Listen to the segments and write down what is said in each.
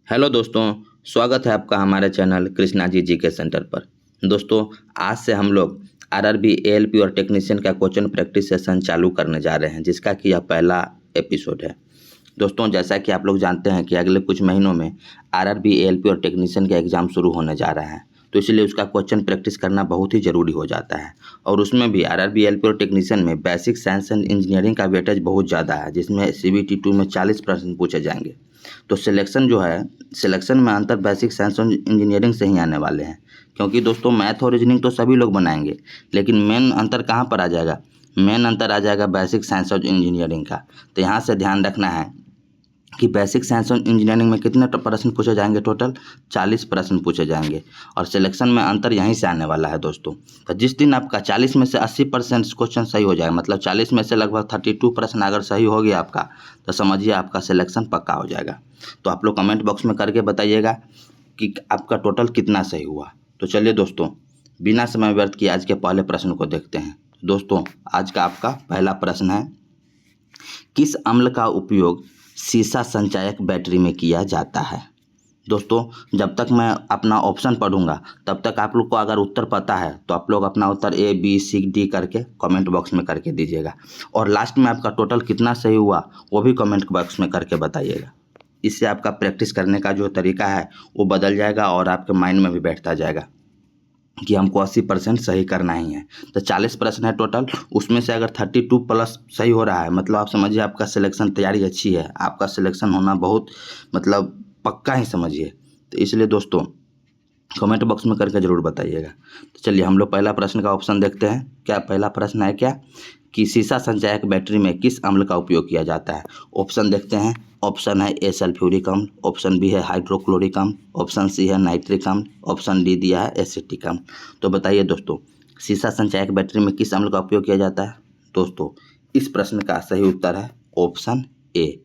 Hello दोस्तों, स्वागत है आपका हमारे channel Krishna ji GK centre पर। दोस्तों, आज से हम लोग आरआरबी एएलपी और टेक्नीशियन का क्वेश्चन प्रैक्टिस सेशन चालू करने जा रहे हैं, जिसका कि यह पहला एपिसोड है। दोस्तों, जैसा कि आप लोग जानते हैं कि अगले कुछ महीनों में आरआरबी एएलपी और टेक्नीशियन का एग्ज़ाम शुरू होने जा रहा है, तो इसलिए उसका क्वेश्चन प्रैक्टिस करना बहुत ही ज़रूरी हो जाता है। और उसमें भी आरआरबी एएलपी और टेक्नीशियन में बेसिक साइंस एंड इंजीनियरिंग का वेटेज बहुत ज़्यादा है, जिसमें सीबीटी 2 में 40 प्रश्न पूछे जाएंगे। तो सिलेक्शन में अंतर बेसिक साइंस और इंजीनियरिंग से ही आने वाले हैं, क्योंकि दोस्तों मैथ और रीजनिंग तो सभी लोग बनाएंगे, लेकिन मेन अंतर कहाँ पर आ जाएगा? मेन अंतर आ जाएगा बेसिक साइंस और इंजीनियरिंग का। तो यहाँ से ध्यान रखना है कि बेसिक साइंस और इंजीनियरिंग में कितने प्रश्न पूछे जाएंगे? टोटल 40 प्रश्न पूछे जाएंगे। और सिलेक्शन में अंतर यहीं से आने वाला है दोस्तों। तो जिस दिन आपका 40 में से 80% क्वेश्चन सही हो जाए, मतलब 40 में से लगभग 32 प्रश्न अगर सही हो गया आपका, तो समझिए आपका सिलेक्शन पक्का हो जाएगा। तो आप लोग कमेंट बॉक्स में करके बताइएगा कि आपका टोटल कितना सही हुआ। तो चलिए दोस्तों, बिना समय व्यर्थ किए आज के पहले प्रश्न को देखते हैं। दोस्तों, आज का आपका पहला प्रश्न है, किस अम्ल का उपयोग सीसा संचायक बैटरी में किया जाता है? दोस्तों, जब तक मैं अपना ऑप्शन पढ़ूंगा तब तक आप लोग को अगर उत्तर पता है तो आप लोग अपना उत्तर ए बी सी डी करके कमेंट बॉक्स में करके दीजिएगा। और लास्ट में आपका टोटल कितना सही हुआ वो भी कमेंट बॉक्स में करके बताइएगा। इससे आपका प्रैक्टिस करने का जो तरीका है वो बदल जाएगा और आपके माइंड में भी बैठता जाएगा कि हमको 80% सही करना ही है। तो 40 प्रश्न है टोटल, उसमें से अगर 32 प्लस सही हो रहा है, मतलब आप समझिए आपका सिलेक्शन तैयारी अच्छी है, आपका सिलेक्शन होना बहुत मतलब पक्का ही समझिए। तो इसलिए दोस्तों कमेंट बॉक्स में करके ज़रूर बताइएगा। तो चलिए हम लोग पहला प्रश्न का ऑप्शन देखते हैं। क्या पहला प्रश्न है क्या कि सीसा संचायक बैटरी में किस अम्ल का उपयोग किया जाता है? ऑप्शन देखते हैं। ऑप्शन है ए सल्फ्यूरिक अम्ल, ऑप्शन बी है हाइड्रोक्लोरिक अम्ल, ऑप्शन सी है नाइट्रिक अम्ल, ऑप्शन डी दिया है एसिटिक अम्ल। तो बताइए दोस्तों, सीसा संचायक बैटरी में किस अम्ल का उपयोग किया जाता है? दोस्तों, इस प्रश्न का सही उत्तर है ऑप्शन ए,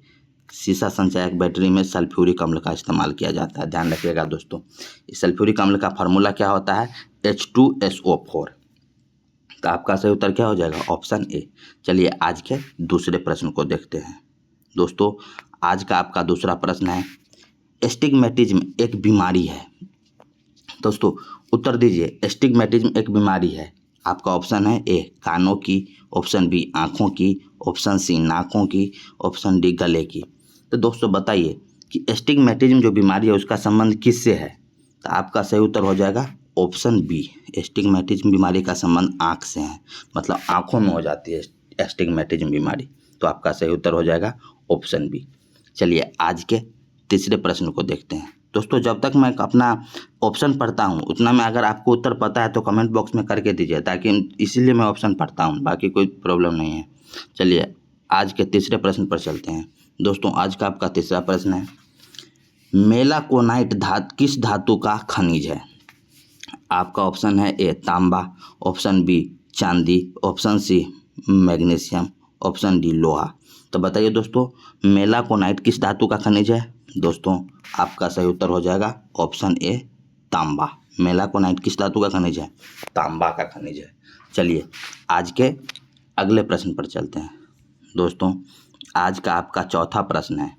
सीसा संचायक बैटरी में सल्फ्यूरिक अम्ल का इस्तेमाल किया जाता है। ध्यान रखिएगा दोस्तों, इस सल्फ्यूरिक अम्ल का फार्मूला क्या होता है? H2SO4। तो आपका सही उत्तर क्या हो जाएगा? Option A. चलिए आज के दूसरे प्रश्न को देखते हैं। दोस्तों, आज का आपका दूसरा प्रश्न है, एस्टिग्मेटिज्म एक बीमारी है। दोस्तों उत्तर दीजिए, एस्टिग्मेटिज्म एक बीमारी है। आपका ऑप्शन है ए कानों की, ऑप्शन बी आँखों की, ऑप्शन सी नाकों की, ऑप्शन डी गले की। तो दोस्तों बताइए कि एस्टिग्मेटिज्म जो बीमारी है उसका संबंध किससे है? तो आपका सही उत्तर हो जाएगा ऑप्शन बी, एस्टिग्मेटिज्म बीमारी का संबंध आँख से है, मतलब आँखों में हो जाती है एस्टिग्मेटिज्म बीमारी। तो आपका सही उत्तर हो जाएगा ऑप्शन बी। चलिए आज के तीसरे प्रश्न को देखते हैं। दोस्तों, जब तक मैं अपना ऑप्शन पढ़ता हूँ उतना में अगर आपको उत्तर पता है तो कमेंट बॉक्स में करके दीजिए, ताकि इसीलिए मैं ऑप्शन पढ़ता हूँ, बाकी कोई प्रॉब्लम नहीं है। चलिए आज के तीसरे प्रश्न पर चलते हैं। दोस्तों, आज का आपका तीसरा प्रश्न है, मेलाकोनाइट किस धातु का खनिज है? आपका ऑप्शन है ए तांबा, ऑप्शन बी चांदी, option C magnesium, option D लोहा। तो बताइए दोस्तों, मेलाकोनाइट किस धातु का खनिज है? दोस्तों आपका सही उत्तर हो जाएगा ऑप्शन ए तांबा। मेलाकोनाइट किस धातु का खनिज है? तांबा का खनिज है। चलिए आज के अगले प्रश्न पर चलते हैं। दोस्तों, आज का आपका चौथा प्रश्न है,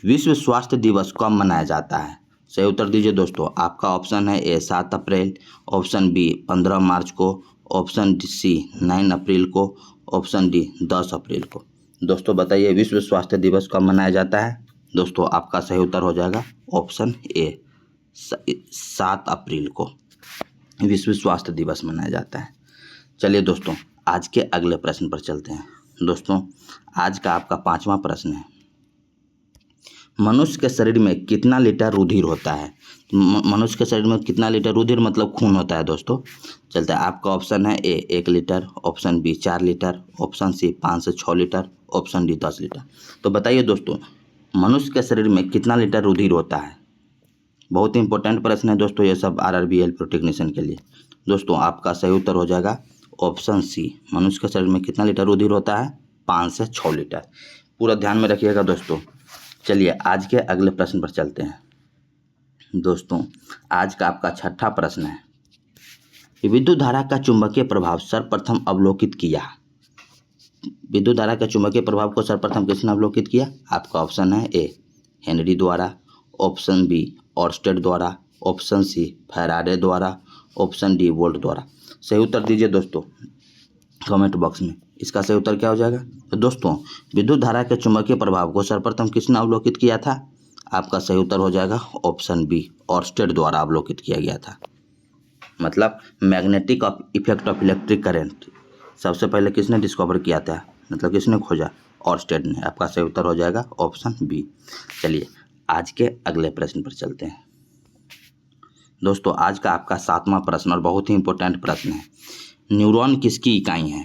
विश्व स्वास्थ्य दिवस कब मनाया जाता है? सही उत्तर दीजिए दोस्तों। आपका ऑप्शन है ए 7 अप्रैल, ऑप्शन बी 15 मार्च को, ऑप्शन सी 9 अप्रैल को, ऑप्शन डी 10 अप्रैल को। दोस्तों बताइए विश्व स्वास्थ्य दिवस कब मनाया जाता है? दोस्तों आपका सही उत्तर हो जाएगा ऑप्शन ए 7 अप्रैल को विश्व स्वास्थ्य दिवस मनाया जाता है। चलिए दोस्तों आज के अगले प्रश्न पर चलते हैं। दोस्तों आज का आपका पांचवा प्रश्न है, मनुष्य के शरीर में कितना लीटर रुधिर होता है? मनुष्य के शरीर में कितना लीटर रुधिर मतलब खून होता है? दोस्तों चलते हैं। आपका ऑप्शन है A 1 litre, option B 4 litre, option C 5 से 6 लीटर, ऑप्शन डी 10 लीटर। तो बताइए दोस्तों, मनुष्य के शरीर में कितना लीटर रुधिर होता है? बहुत ही इंपॉर्टेंट प्रश्न है दोस्तों, ये सब आरआरबी एएलपी टेक्नीशियन के लिए। दोस्तों आपका सही उत्तर हो जाएगा ऑप्शन सी, मनुष्य के शरीर में कितना लीटर रुधिर होता है? 5 से 6 लीटर। पूरा ध्यान में रखिएगा दोस्तों। चलिए आज के अगले प्रश्न पर चलते हैं। दोस्तों आज का आपका छठा प्रश्न है, विद्युत धारा का चुंबकीय प्रभाव सर्वप्रथम अवलोकित किया? विद्युत धारा के चुंबकीय प्रभाव को सर्वप्रथम किसने अवलोकित किया? आपका ऑप्शन है ए हेनरी द्वारा, ऑप्शन बी ऑर्स्टेड द्वारा, ऑप्शन सी फैराडे द्वारा, ऑप्शन डी वोल्ट द्वारा। सही उत्तर दीजिए दोस्तों कमेंट बॉक्स में। इसका सही उत्तर क्या हो जाएगा? तो दोस्तों विद्युत धारा के चुंबकीय प्रभाव को सर्वप्रथम किसने अवलोकित किया था? आपका सही उत्तर हो जाएगा ऑप्शन बी ऑर्स्टेड द्वारा अवलोकित किया गया था। मतलब magnetic effect of electric current सबसे पहले किसने डिस्कवर किया था, मतलब किसने खोजा? ऑर्स्टेड ने। आपका सही उत्तर हो जाएगा ऑप्शन बी। चलिए आज के अगले प्रश्न पर चलते हैं। दोस्तों आज का आपका 7वां प्रश्न और बहुत ही इंपॉर्टेंट प्रश्न है। न्यूरॉन किसकी इकाई है?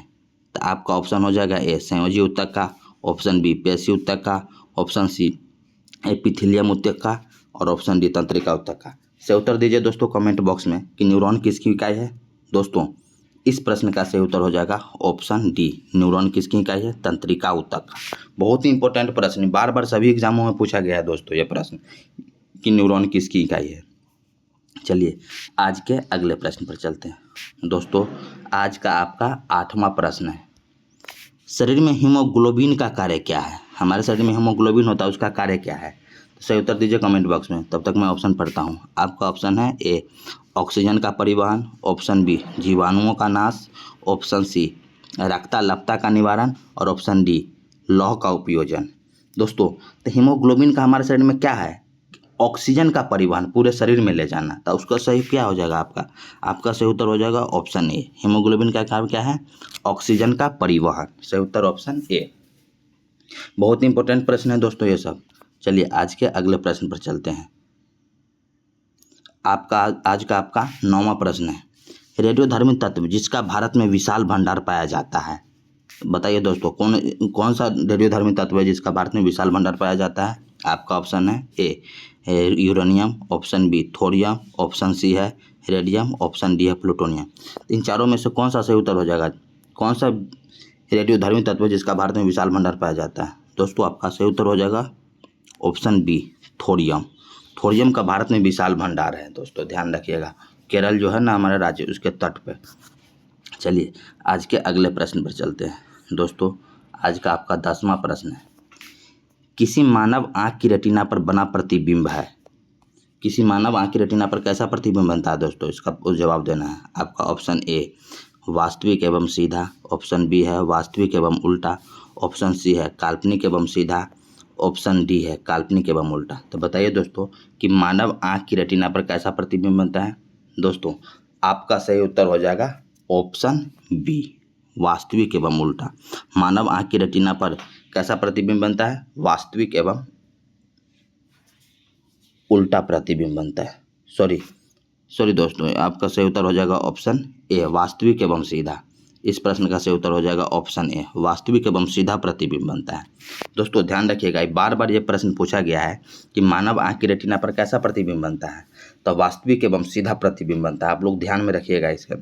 तो आपका ऑप्शन हो जाएगा ए संयोजी ऊतक का, ऑप्शन बी पेशी ऊतक का, ऑप्शन सी एपिथेलियम ऊतक का और ऑप्शन डी तंत्रिका ऊतक का। सही उत्तर दीजिए दोस्तों कमेंट बॉक्स में कि न्यूरॉन किसकी इकाई है। दोस्तों इस प्रश्न का सही उत्तर हो जाएगा ऑप्शन डी न्यूरॉन किसकी इकाई है? तंत्रिका ऊतक का। बहुत ही इंपॉर्टेंट प्रश्न, बार बार सभी एग्जामों में पूछा गया है दोस्तों ये प्रश्न कि न्यूरॉन किसकी इकाई है। चलिए आज के अगले प्रश्न पर चलते हैं। दोस्तों आज का आपका 8वां प्रश्न है। शरीर में हीमोग्लोबिन का कार्य क्या है? हमारे शरीर में हीमोग्लोबिन होता है, उसका कार्य क्या है? तो सही उत्तर दीजिए कमेंट बॉक्स में। तब तक मैं ऑप्शन पढ़ता हूँ। आपका ऑप्शन है ए ऑक्सीजन का परिवहन, ऑप्शन बी जीवाणुओं का नाश, ऑप्शन सी रक्ताल्पता का निवारण और ऑप्शन डी लौह का उपयोजन। दोस्तों तो हीमोग्लोबिन का हमारे शरीर में क्या है? ऑक्सीजन का परिवहन, पूरे शरीर में ले जाना। तो उसका सही क्या हो जाएगा? आपका सही उत्तर हो जाएगा ऑप्शन ए। हीमोग्लोबिन का काम क्या है? ऑक्सीजन का परिवहन। सही उत्तर ऑप्शन ए। बहुत इंपॉर्टेंट प्रश्न है दोस्तों ये सब। चलिए आज के अगले प्रश्न पर चलते हैं। आज का आपका 9वां प्रश्न है। रेडियोधर्मी तत्व जिसका भारत में विशाल भंडार पाया जाता है। बताइए दोस्तों कौन सा रेडियोधर्मी तत्व है जिसका भारत में विशाल भंडार पाया जाता है? आपका ऑप्शन है A uranium, option B thorium, option C है रेडियम, ऑप्शन डी है प्लूटोनियम। इन चारों में से कौन सा सही उत्तर हो जाएगा? कौन सा रेडियोधर्मी तत्व है जिसका भारत में विशाल भंडार पाया जाता है? दोस्तों आपका सही उत्तर हो जाएगा ऑप्शन बी थोरियम। थोरियम का भारत में विशाल भंडार है दोस्तों, ध्यान रखिएगा। केरल जो है ना हमारा राज्य, उसके तट पे। चलिए आज के अगले प्रश्न पर चलते हैं। दोस्तों आज का आपका 10वां प्रश्न है। किसी मानव आँख की रेटिना पर बना प्रतिबिंब है। किसी मानव आँख की रेटिना पर कैसा प्रतिबिंब बनता है दोस्तों? इसका जवाब देना है। आपका ऑप्शन ए वास्तविक एवं सीधा, ऑप्शन बी है वास्तविक एवं उल्टा, ऑप्शन सी है काल्पनिक एवं सीधा, ऑप्शन डी है काल्पनिक एवं उल्टा। तो बताइए दोस्तों कि मानव आँख की रेटिना पर कैसा प्रतिबिंब बनता है? दोस्तों आपका सही उत्तर हो जाएगा ऑप्शन बी वास्तविक एवं उल्टा। मानव आँख की रेटिना पर कैसा प्रतिबिंब बनता है? वास्तविक एवं उल्टा प्रतिबिंब बनता है। सॉरी दोस्तों, आपका सही उत्तर हो जाएगा ऑप्शन ए वास्तविक एवं सीधा। इस प्रश्न का सही उत्तर हो जाएगा ऑप्शन ए वास्तविक एवं सीधा प्रतिबिंब बनता है। दोस्तों ध्यान रखिएगा, बार बार ये प्रश्न पूछा गया है कि मानव आँख की रेटिना पर कैसा प्रतिबिंब बनता है? तो वास्तविक एवं सीधा प्रतिबिंब बनता है। आप लोग ध्यान में रखिएगा इसका।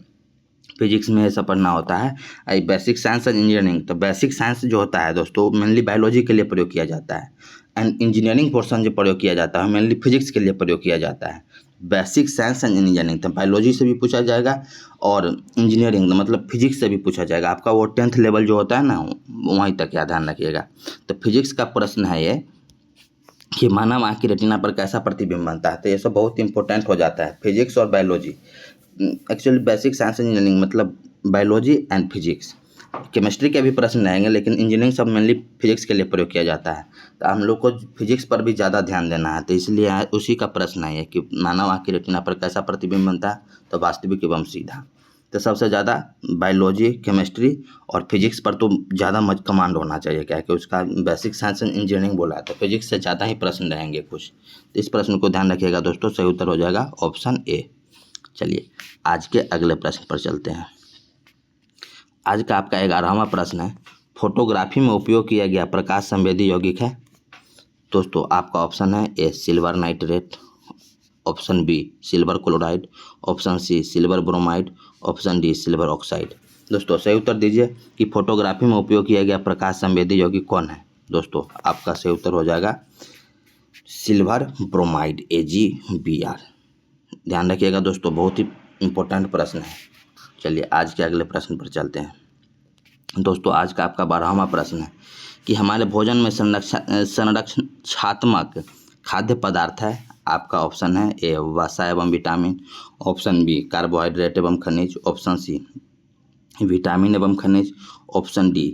फिजिक्स में ऐसा पढ़ना होता है बेसिक साइंस एंड इंजीनियरिंग। तो बेसिक साइंस जो होता है दोस्तों मेनली बायोलॉजी के लिए प्रयोग किया जाता है, एंड इंजीनियरिंग पोर्शन जो प्रयोग किया जाता है मेनली फिजिक्स के लिए प्रयोग किया जाता है। बेसिक साइंस एंड इंजीनियरिंग तो बायोलॉजी से भी पूछा जाएगा और इंजीनियरिंग मतलब फिजिक्स से भी पूछा जाएगा। आपका वो 10th लेवल जो होता है ना वहीं तक या ध्यान रखिएगा। तो फिजिक्स का प्रश्न है ये कि मानव आँख की रेटिना पर कैसा प्रतिबिंब बनता है। तो ये सब बहुत इंपॉर्टेंट हो जाता है, फिजिक्स और biology. Actually basic science engineering मतलब बायोलॉजी एंड फिजिक्स। केमिस्ट्री के भी प्रश्न रहेंगे लेकिन इंजीनियरिंग सब मेनली फिजिक्स के लिए प्रयोग किया जाता है। तो हम लोग को फिजिक्स पर भी ज़्यादा ध्यान देना है, तो इसलिए उसी का प्रश्न है कि मानव आँख की रेटिना पर कैसा प्रतिबिंब बनता है? तो वास्तविक एवं सीधा। तो सबसे ज़्यादा बायोलॉजी, केमिस्ट्री और फिजिक्स पर तो ज़्यादा कमांड होना चाहिए, क्या कि उसका बेसिक साइंस एंड इंजीनियरिंग बोला है तो फिजिक्स से ज़्यादा ही प्रश्न रहेंगे कुछ। तो इस प्रश्न को ध्यान रखिएगा दोस्तों, सही उत्तर हो जाएगा ऑप्शन ए। चलिए आज के अगले प्रश्न पर चलते हैं। आज का आपका 11वां प्रश्न है। फोटोग्राफी में उपयोग किया गया प्रकाश संवेदी यौगिक है। दोस्तों आपका ऑप्शन है A silver nitrate, option B silver chloride, option C silver bromide, option D silver oxide. दोस्तों सही उत्तर दीजिए कि फोटोग्राफी में उपयोग किया गया प्रकाश संवेदी यौगिक कौन है? दोस्तों आपका सही उत्तर हो जाएगा सिल्वर ब्रोमाइड AgBr। ध्यान रखिएगा दोस्तों, बहुत ही इंपॉर्टेंट प्रश्न है। चलिए आज के अगले प्रश्न पर चलते हैं। दोस्तों आज का आपका 12वां प्रश्न है कि हमारे भोजन में संरक्षणात्मक खाद्य पदार्थ है। आपका ऑप्शन है ए वसा एवं विटामिन, ऑप्शन बी कार्बोहाइड्रेट एवं खनिज, ऑप्शन सी विटामिन एवं खनिज, ऑप्शन डी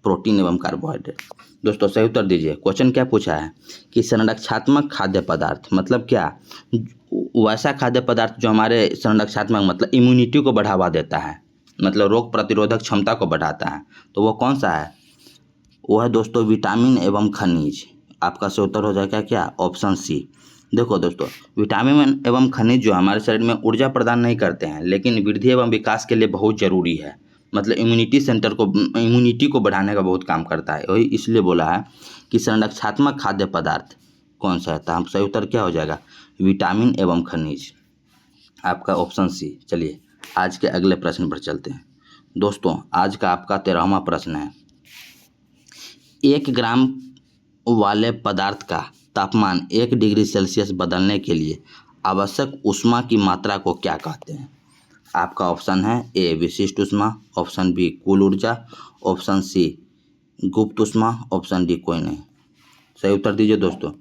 प्रोटीन एवं कार्बोहाइड्रेट। दोस्तों सही उत्तर दीजिए। क्वेश्चन क्या पूछा है कि संरक्षात्मक खाद्य पदार्थ मतलब क्या, वैसा खाद्य पदार्थ जो हमारे संरक्षात्मक मतलब इम्यूनिटी को बढ़ावा देता है, मतलब रोग प्रतिरोधक क्षमता को बढ़ाता है, तो वो कौन सा है? वो है दोस्तों विटामिन एवं खनिज। आपका सही उत्तर हो जाएगा क्या? Option C. देखो दोस्तों, विटामिन एवं खनिज जो हमारे शरीर में ऊर्जा प्रदान नहीं करते हैं, लेकिन वृद्धि एवं विकास के लिए बहुत ज़रूरी है, मतलब इम्यूनिटी को बढ़ाने का बहुत काम करता है। वही इसलिए बोला है कि संरक्षात्मक खाद्य पदार्थ कौन सा है, तो हम सही उत्तर क्या हो जाएगा? विटामिन एवं खनिज, आपका ऑप्शन सी। चलिए आज के अगले प्रश्न पर चलते हैं। दोस्तों आज का आपका 13वां प्रश्न है, 1 ग्राम वाले पदार्थ का तापमान 1 डिग्री सेल्सियस बदलने के लिए आवश्यक ऊष्मा की मात्रा को क्या कहते हैं? आपका ऑप्शन है ए विशिष्ट ऊष्मा, ऑप्शन बी कुल ऊर्जा, ऑप्शन सी गुप्त ऊष्मा, ऑप्शन डी कोई नहीं। सही उत्तर दीजिए दोस्तों।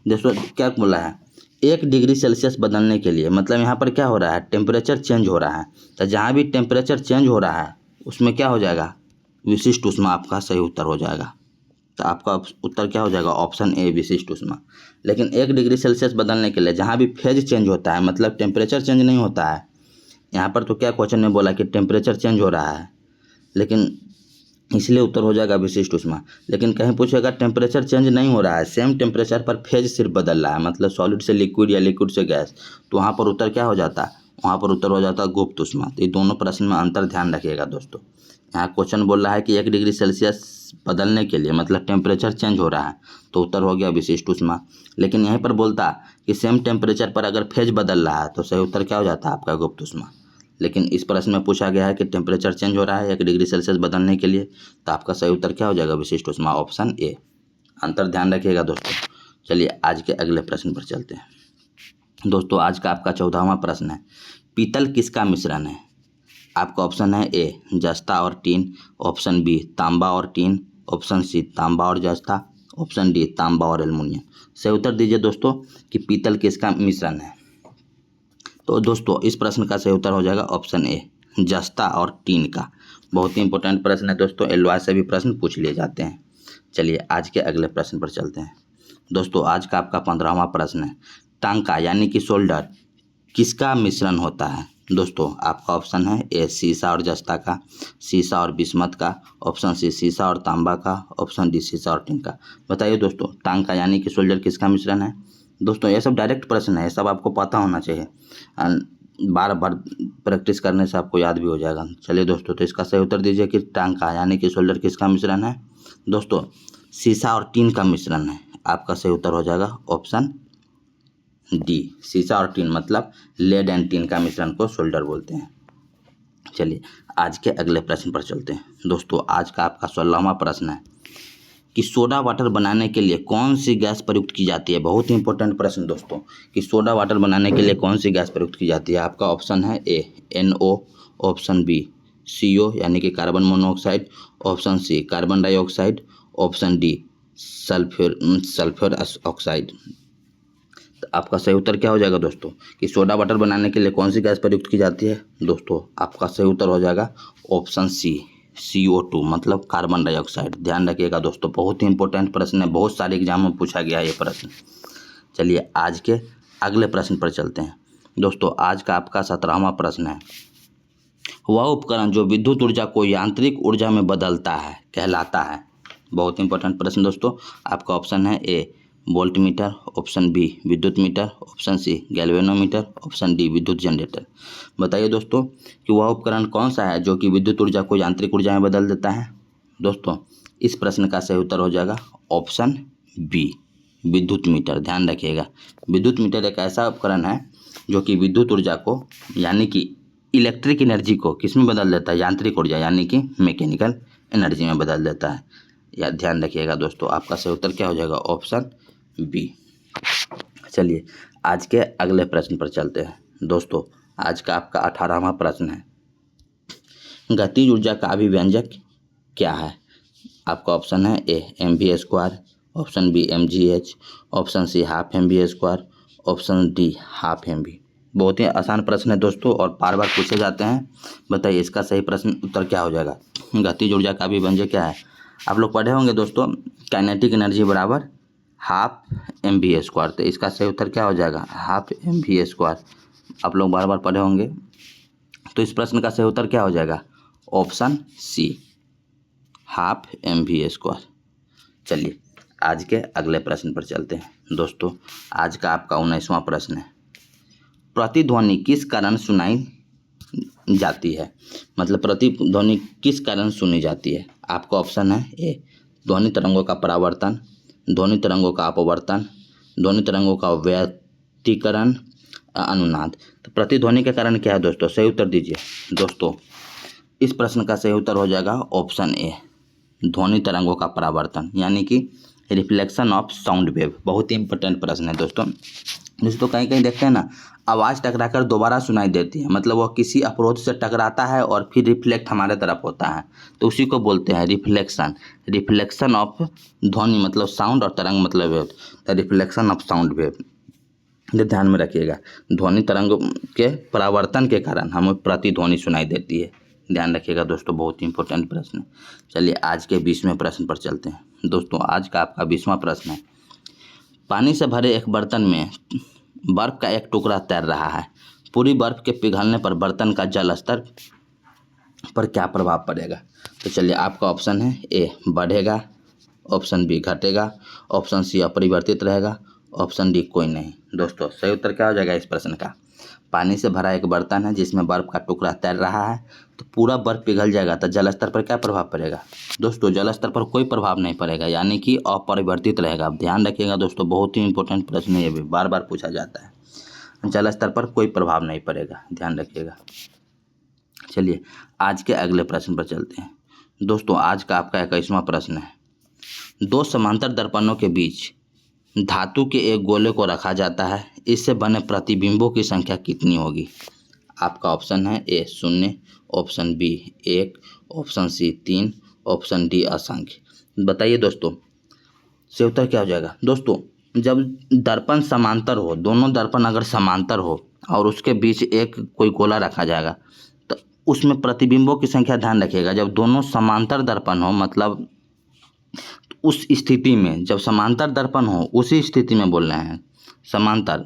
दोस्तों क्या बोला है? 1 डिग्री सेल्सियस बदलने के लिए, मतलब यहाँ पर क्या हो रहा है? टेम्परेचर चेंज हो रहा है, तो जहाँ भी टेम्परेचर चेंज हो रहा है उसमें क्या हो जाएगा? विशिष्ट ऊष्मा आपका सही उत्तर हो जाएगा। तो आपका उत्तर क्या हो जाएगा? ऑप्शन ए विशिष्ट ऊष्मा। लेकिन 1 डिग्री सेल्सियस बदलने के लिए जहाँ भी फेज चेंज होता है, मतलब टेम्परेचर चेंज नहीं होता है, यहाँ पर तो क्या क्वेश्चन ने बोला कि टेम्परेचर चेंज हो रहा है, लेकिन इसलिए उत्तर हो जाएगा विशिष्ट ऊष्मा। लेकिन कहीं पूछेगा टेम्परेचर चेंज नहीं हो रहा है, सेम टेम्परेचर पर फेज सिर्फ बदल रहा है, मतलब सॉलिड से लिक्विड या लिक्विड से गैस, तो वहाँ पर उत्तर क्या हो जाता है? वहाँ पर उत्तर हो जाता है गुप्त ऊष्मा। तो ये दोनों प्रश्न में अंतर ध्यान रखिएगा दोस्तों। यहाँ क्वेश्चन बोल रहा है कि 1 डिग्री सेल्सियस बदलने के लिए मतलब टेम्परेचर चेंज हो रहा है, तो उत्तर हो गया विशिष्ट ऊष्मा। लेकिन यहीं पर बोलता कि सेम टेम्परेचर पर अगर फेज बदल रहा है तो सही उत्तर क्या हो जाता है? आपका गुप्त ऊष्मा। लेकिन इस प्रश्न में पूछा गया है कि टेम्परेचर चेंज हो रहा है 1 डिग्री सेल्सियस बदलने के लिए, तो आपका सही उत्तर क्या हो जाएगा? विशिष्ट ऊष्मा, ऑप्शन ए। अंतर ध्यान रखिएगा दोस्तों। चलिए आज के अगले प्रश्न पर चलते हैं। दोस्तों आज का आपका 14वां प्रश्न है, पीतल किसका मिश्रण है? आपका ऑप्शन है ए जस्ता और टीन, ऑप्शन बी तांबा और टीन, ऑप्शन सी तांबा और जस्ता, ऑप्शन डी तांबा और एल्युमिनियम। सही उत्तर दीजिए दोस्तों कि पीतल किसका मिश्रण है। तो दोस्तों इस प्रश्न का सही उत्तर हो जाएगा ऑप्शन ए जस्ता और टीन का। बहुत ही इंपॉर्टेंट प्रश्न है दोस्तों, एलवाई से भी प्रश्न पूछ लिए जाते हैं। चलिए आज के अगले प्रश्न पर चलते हैं। दोस्तों आज का आपका 15वां प्रश्न है, टांका यानी कि शोल्डर किसका मिश्रण होता है? दोस्तों आपका ऑप्शन है ए सीसा और जस्ता का, सीसा और बिस्मत का, ऑप्शन सी सीसा और तांबा का, ऑप्शन डी सीसा और टिन का। बताइए दोस्तों टांका यानी कि शोल्डर किसका मिश्रण है? दोस्तों ये सब डायरेक्ट प्रश्न है, ये सब आपको पता होना चाहिए, बार बार प्रैक्टिस करने से आपको याद भी हो जाएगा। चलिए दोस्तों तो इसका सही उत्तर दीजिए कि टांका यानी कि शोल्डर किसका मिश्रण है? दोस्तों सीसा और टीन का मिश्रण है। आपका सही उत्तर हो जाएगा ऑप्शन डी सीसा और टीन, मतलब लेड एंड टीन का मिश्रण को शोल्डर बोलते हैं। चलिए आज के अगले प्रश्न पर चलते हैं। दोस्तों आज का आपका 16वां प्रश्न है कि सोडा वाटर बनाने के लिए कौन सी गैस प्रयुक्त की जाती है? बहुत ही इंपॉर्टेंट प्रश्न दोस्तों कि सोडा वाटर बनाने के लिए कौन सी गैस प्रयुक्त की जाती है? आपका ऑप्शन है A NO, option B CO यानी कि carbon monoxide, option C carbon dioxide, option D sulphur oxide. तो आपका सही उत्तर क्या हो जाएगा दोस्तों कि सोडा वाटर बनाने के लिए कौन सी गैस प्रयुक्त की जाती है? दोस्तों आपका सही उत्तर हो जाएगा ऑप्शन सी CO2 मतलब कार्बन डाइऑक्साइड। ध्यान रखिएगा दोस्तों, बहुत ही इंपॉर्टेंट प्रश्न है, बहुत सारे एग्जाम में पूछा गया है ये प्रश्न। चलिए आज के अगले प्रश्न पर चलते हैं। दोस्तों आज का आपका 17वां प्रश्न है, वह उपकरण जो विद्युत ऊर्जा को यांत्रिक ऊर्जा में बदलता है कहलाता है? बहुत इंपॉर्टेंट प्रश्न दोस्तों। आपका ऑप्शन है A voltmeter, option B विद्युत meter, option C galvanometer, option D विद्युत जनरेटर। बताइए दोस्तों कि वह उपकरण कौन सा है जो कि विद्युत ऊर्जा को यांत्रिक ऊर्जा में बदल देता है? दोस्तों इस प्रश्न का सही उत्तर हो जाएगा ऑप्शन बी विद्युत मीटर। ध्यान रखिएगा, विद्युत मीटर एक ऐसा उपकरण है जो कि विद्युत ऊर्जा को यानी कि इलेक्ट्रिक एनर्जी को किस में बदल देता है? यांत्रिक ऊर्जा यानी कि मैकेनिकल एनर्जी में बदल देता है। या ध्यान रखिएगा दोस्तों, आपका सही उत्तर क्या हो जाएगा? Option B. चलिए आज के अगले प्रश्न पर चलते हैं। दोस्तों आज का आपका 18वां प्रश्न है, गतिज ऊर्जा का अभिव्यंजक क्या है? आपका ऑप्शन है A mv², option B mgh, option C half mv², option D half MV। बहुत ही आसान प्रश्न है दोस्तों और बार बार पूछे जाते हैं। बताइए इसका सही प्रश्न उत्तर क्या हो जाएगा। गतिज ऊर्जा का अभिव्यंजक क्या है। आप लोग पढ़े होंगे दोस्तों, काइनेटिक एनर्जी बराबर हाफ mv²। तो इसका सही उत्तर क्या हो जाएगा, हाफ mv²। आप लोग बार बार पढ़े होंगे। तो इस प्रश्न का सही उत्तर क्या हो जाएगा, ऑप्शन सी हाफ mv²। चलिए आज के अगले प्रश्न पर चलते हैं दोस्तों। आज का आपका 19वां प्रश्न है, प्रतिध्वनि किस कारण सुनाई जाती है। मतलब प्रतिध्वनि किस कारण सुनी जाती है। आपका ऑप्शन है ए ध्वनि तरंगों का परावर्तन, ध्वनि तरंगों का अपवर्तन, ध्वनि तरंगों का व्यतिकरण, अनुनाद। तो प्रतिध्वनि के कारण क्या है दोस्तों, सही उत्तर दीजिए दोस्तों। इस प्रश्न का सही उत्तर हो जाएगा ऑप्शन ए ध्वनि तरंगों का परावर्तन, यानी कि रिफ्लेक्शन ऑफ साउंड वेव। बहुत ही इंपॉर्टेंट प्रश्न है दोस्तों। कहीं कहीं देखते हैं ना, आवाज़ टकराकर दोबारा सुनाई देती है, मतलब वह किसी अवरोध से टकराता है और फिर रिफ्लेक्ट हमारे तरफ होता है, तो उसी को बोलते हैं रिफ्लेक्शन। रिफ्लेक्शन ऑफ ध्वनि मतलब साउंड और तरंग मतलब wave, the reflection of sound wave. ये ध्यान में रखिएगा, ध्वनि तरंग के परावर्तन के कारण हमें प्रतिध्वनि सुनाई देती है। ध्यान रखिएगा दोस्तों, बहुत ही इंपॉर्टेंट प्रश्न है। चलिए आज के 20वें प्रश्न पर चलते हैं दोस्तों। आज का आपका 20वां प्रश्न है, पानी से भरे एक बर्तन में बर्फ का एक टुकड़ा तैर रहा है। पूरी बर्फ के पिघलने पर बर्तन का जल स्तर पर क्या प्रभाव पड़ेगा। तो चलिए आपका ऑप्शन है ए बढ़ेगा, ऑप्शन बी घटेगा, ऑप्शन सी अपरिवर्तित रहेगा, ऑप्शन डी कोई नहीं। दोस्तों सही उत्तर क्या हो जाएगा इस प्रश्न का, पानी से भरा एक बर्तन है जिसमें बर्फ का टुकड़ा तैर रहा है, तो पूरा बर्फ पिघल जाएगा, तो जल स्तर पर क्या प्रभाव पड़ेगा। दोस्तों जल स्तर पर कोई प्रभाव नहीं पड़ेगा, यानी कि अपरिवर्तित रहेगा। आप ध्यान रखिएगा दोस्तों, बहुत ही इंपॉर्टेंट प्रश्न है, ये भी बार बार पूछा जाता है। जल स्तर पर कोई प्रभाव नहीं पड़ेगा, ध्यान रखिएगा। चलिए आज के अगले प्रश्न पर चलते हैं दोस्तों। आज का आपका 21वां प्रश्न है, दो समांतर दर्पणों के बीच धातु के एक गोले को रखा जाता है, इससे बने प्रतिबिंबों की संख्या कितनी होगी। आपका ऑप्शन है A 0, option B 1, option C 3, option D असंख्य। बताइए दोस्तों सही उत्तर क्या हो जाएगा। दोस्तों जब दर्पण समांतर हो, दोनों दर्पण अगर समांतर हो और उसके बीच एक कोई गोला रखा जाएगा, तो उसमें प्रतिबिंबों की संख्या, ध्यान रखिएगा, जब दोनों समांतर दर्पण हो, मतलब उस स्थिति में, जब समांतर दर्पण हो उसी स्थिति में बोल रहे हैं समांतर,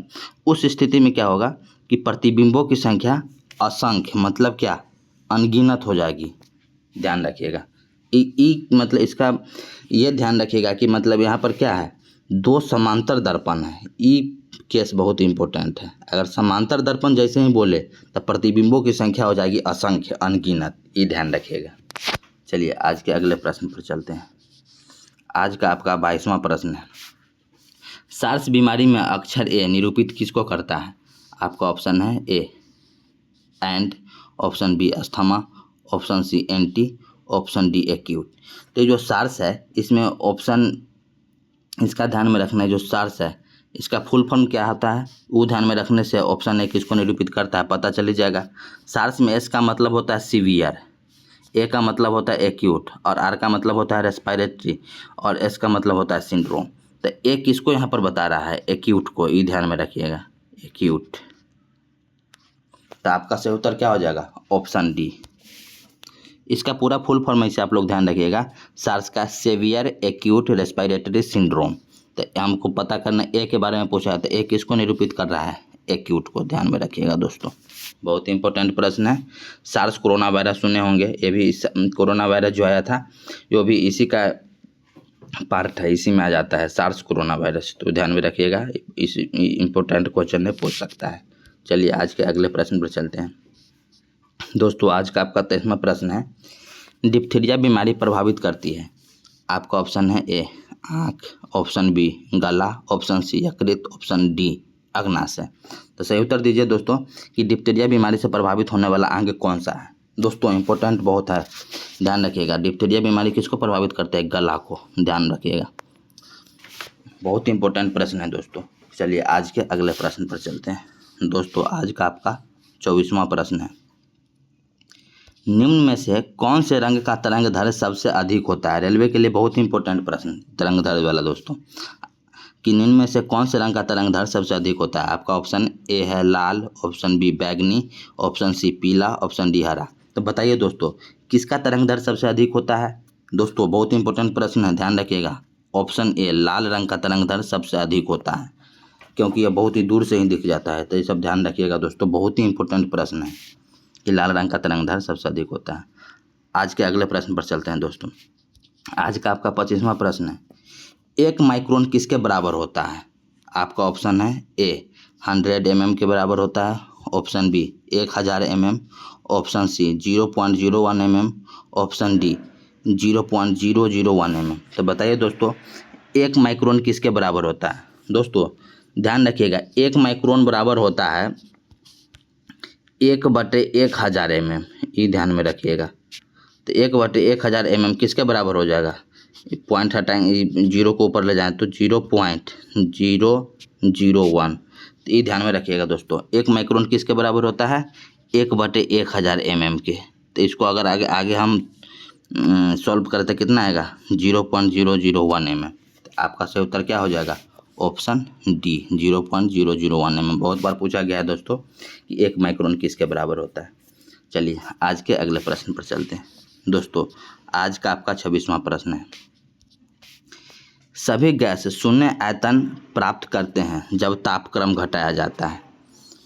उस स्थिति में क्या होगा कि प्रतिबिंबों की संख्या असंख्य, मतलब क्या, अनगिनत हो जाएगी। ध्यान रखिएगा, ई मतलब इसका ये ध्यान रखिएगा कि मतलब यहाँ पर क्या है, दो समांतर दर्पण है। ई केस बहुत इंपॉर्टेंट है। अगर समांतर दर्पण जैसे ही बोले तो प्रतिबिंबों की संख्या हो जाएगी असंख्य, अनगिनत। ये ध्यान रखिएगा। चलिए आज के अगले प्रश्न पर चलते हैं। आज का आपका 22वां प्रश्न है, सार्स बीमारी में अक्षर ए निरूपित किसको करता है। आपका ऑप्शन है A and, option B asthma, option C anti, option D acute. तो ये जो सार्स है, इसमें ऑप्शन इसका ध्यान में रखना है। जो सार्स है इसका फुल फॉर्म क्या होता है, वो ध्यान में रखने से ऑप्शन ए किसको निरूपित करता है पता चल जाएगा। सार्स में एस का मतलब होता है सीवियर, ए का मतलब होता है एक्यूट, और आर का मतलब होता है रेस्पिरेटरी, और एस का मतलब होता है सिंड्रोम। तो ए किसको यहाँ पर बता रहा है, एक्यूट को। ये ध्यान में रखिएगा, एक्यूट। तो आपका सही उत्तर क्या हो जाएगा, ऑप्शन डी। इसका पूरा फुल फॉर्म ऐसे आप लोग ध्यान रखिएगा, सार्स का सेवियर एक्यूट रेस्पिरेटरी सिंड्रोम। तो हमको पता करना, ए के बारे में पूछा है, तो ए किसको निरूपित कर रहा है, एक्यूट को। ध्यान में रखिएगा दोस्तों, बहुत ही इंपॉर्टेंट प्रश्न है। सार्स कोरोना वायरस सुने होंगे, ये भी कोरोना वायरस जो आया था जो भी इसी का पार्ट है, इसी में आ जाता है सार्स कोरोना वायरस। तो ध्यान में रखिएगा, इस इम्पोर्टेंट क्वेश्चन में पूछ सकता है। चलिए आज के अगले प्रश्न पर चलते हैं दोस्तों। आज का आपका 23वां प्रश्न है, डिप्थीरिया बीमारी प्रभावित करती है। आपका ऑप्शन है ए आँख, ऑप्शन बी गला, ऑप्शन सी यकृत, ऑप्शन डी अग्नाशय। तो सही उत्तर दीजिए दोस्तों कि डिप्थीरिया बीमारी से प्रभावित होने वाला अंग कौन सा है। दोस्तों इंपॉर्टेंट बहुत है, ध्यान रखिएगा। डिप्थीरिया बीमारी किसको प्रभावित करता है, गला को। ध्यान रखिएगा, बहुत इंपॉर्टेंट प्रश्न है दोस्तों। चलिए आज के अगले प्रश्न पर चलते हैं दोस्तों। आज का आपका 24वां प्रश्न है, निम्न में से कौन से रंग का तरंग दैर्घ्य सबसे अधिक होता है। रेलवे के लिए बहुत इंपॉर्टेंट प्रश्न, तरंग दैर्घ्य वाला दोस्तों। कि निम्न में से कौन से रंग का तरंगदैर्घ्य सबसे अधिक होता है। आपका ऑप्शन ए है लाल, ऑप्शन बी बैगनी, ऑप्शन सी पीला, ऑप्शन डी हरा। तो बताइए दोस्तों किसका तरंगदैर्घ्य सबसे अधिक होता है। दोस्तों बहुत इंपॉर्टेंट प्रश्न है, ध्यान रखिएगा। ऑप्शन ए लाल रंग का तरंगदैर्घ्य सबसे अधिक होता है, क्योंकि यह बहुत ही दूर से ही दिख जाता है। तो ये सब ध्यान रखिएगा दोस्तों, बहुत ही इंपॉर्टेंट प्रश्न है कि लाल रंग का तरंगदैर्घ्य सबसे अधिक होता है। आज के अगले प्रश्न पर चलते हैं दोस्तों। आज का आपका 25वां प्रश्न है, 1 माइक्रोन किसके बराबर होता है। आपका ऑप्शन है ए 100 mm के बराबर होता है, option B 1000 mm, option C 0.01 mm, option D 0.001 mm। तो बताइए दोस्तों 1 माइक्रोन किसके बराबर होता है। दोस्तों ध्यान रखिएगा, 1 माइक्रोन बराबर होता है 1/1000 mm, ये ध्यान में रखिएगा। तो 1/1000 mm किसके बराबर हो जाएगा। पॉइंट हटाएंगे, जीरो को ऊपर ले जाएं तो 0.001। तो ये ध्यान में रखिएगा दोस्तों, 1 माइक्रोन किसके बराबर होता है 1/1000 mm के। तो इसको अगर आगे हम सॉल्व करते कितना आएगा 0.001 mm। तो आपका सही उत्तर क्या हो जाएगा ऑप्शन डी 0.001 mm। बहुत बार पूछा गया है दोस्तों कि 1 माइक्रोन किसके बराबर होता है। चलिए आज के अगले प्रश्न पर चलते हैं दोस्तों। आज का आपका 26वां प्रश्न है, सभी गैस शून्य आयतन प्राप्त करते हैं जब तापक्रम घटाया जाता है।